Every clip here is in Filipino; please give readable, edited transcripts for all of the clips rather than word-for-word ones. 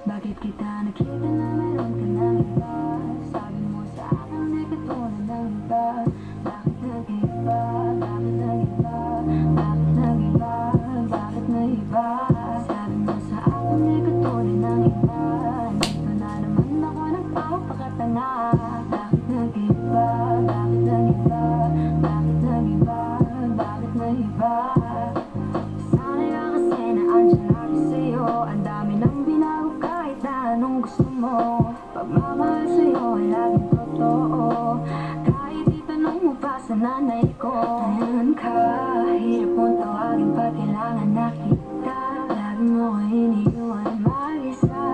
Bakit kita nakita na meron ka ng iba? Sabi mo sa akin di katulad ng iba. Bakit nag-iba? Bakit nag-iba? Bakit nag-iba? Bakit nag-iba? Sabi mo sa akin di katulad ng iba. Dito na naman ako nagpapakatanga. Bakit nag-iba? Bakit nag-iba? Bakit nag-iba? Bakit nag-iba? Sana'y ka kasi na andyan lagi sa'yo. Ang dami nang binago kahit na anong gusto mo. Pagmamahal sa'yo ay laging totoo. Kahit itanong mo pa sa nanay ko. Ngayon ka, hirap mong tawagin pag kailangan nakita. Lagi mo ko iniwan mag-isa.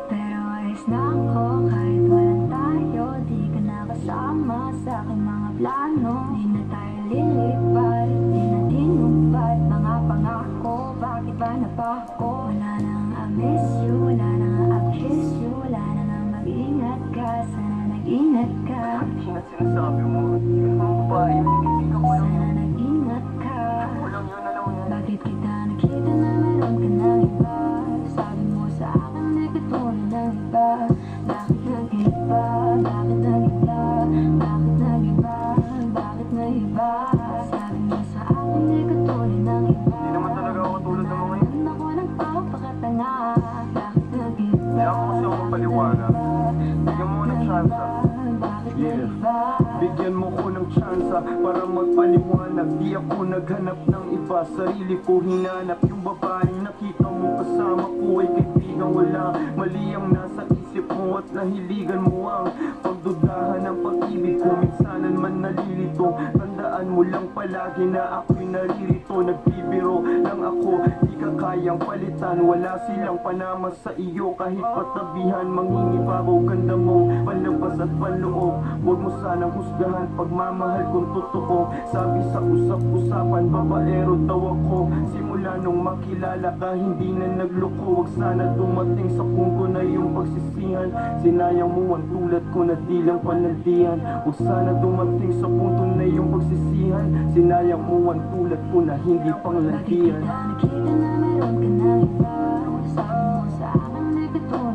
Pero ayos na ako kahit walang tayo. Di ka nakasama sa aking mga plano. Di na tayo lilipad, di na tinupad mga pangako. Bakit ba na pa ako? Wala nang I miss you, wala nang I kiss you. Wala nang mag-ingat ka, sana nag-ingat ka. Hindi na sinasabi mo. Yung mga babae yun, hinihintay ko lang Sana yun. nag-ingat ka. Walang yun, alam mo yan. Bakit kita nakita na meron ka ng iba? Sabi mo sa akin di katulad ng iba. Bakit nag-iba? Bakit nag-iba? Bakit nag-iba? Bakit nag-iba? Sabi mo sa akin di katulad ng iba. Hindi naman talaga ako tulad ng mga yun. Ngayon ako nagpapakatanga. Bakit nag-iba? Kaya ako kasi ako mapaliwanag. Bigyan mo ng chance. Bakit Yeah. nag-iba? Bigyan mo ko ng tsansa para magpaliwanag. Di ako naghanap ng iba, sarili ko hinanap. Yung babaeng nakita mo kasama ko ay kaibigan. Wala mali ang nasa isip mo at nahiligan mo ang pagdudahan ng pag-ibig ko. Minsanan man nalilito, tandaan mo lang palagi na ako'y naririto. Nagbibiro lang ako, di ka kayang palitan. Wala silang panama sa iyo kahit patabihan. Mangingibabaw ganda mong palabas at paloob. Huwag mo sanang husgahan pagmamahal kung totoo. Sabi sa usap-usapan, babaero daw ako. Simula nung makilala ka, hindi na nagloko. Huwag sana dumating sa punto na iyong pagsisihan. Sinayang mo ang tulad ko na di lang panandihan. Huwag sana dumating sa punto na iyong pagsisihan. Sinayang mo ang tulad ko na hindi Bakit panglandian. kita nakita na meron ka ng iba? Sabi mo sa akin di katulad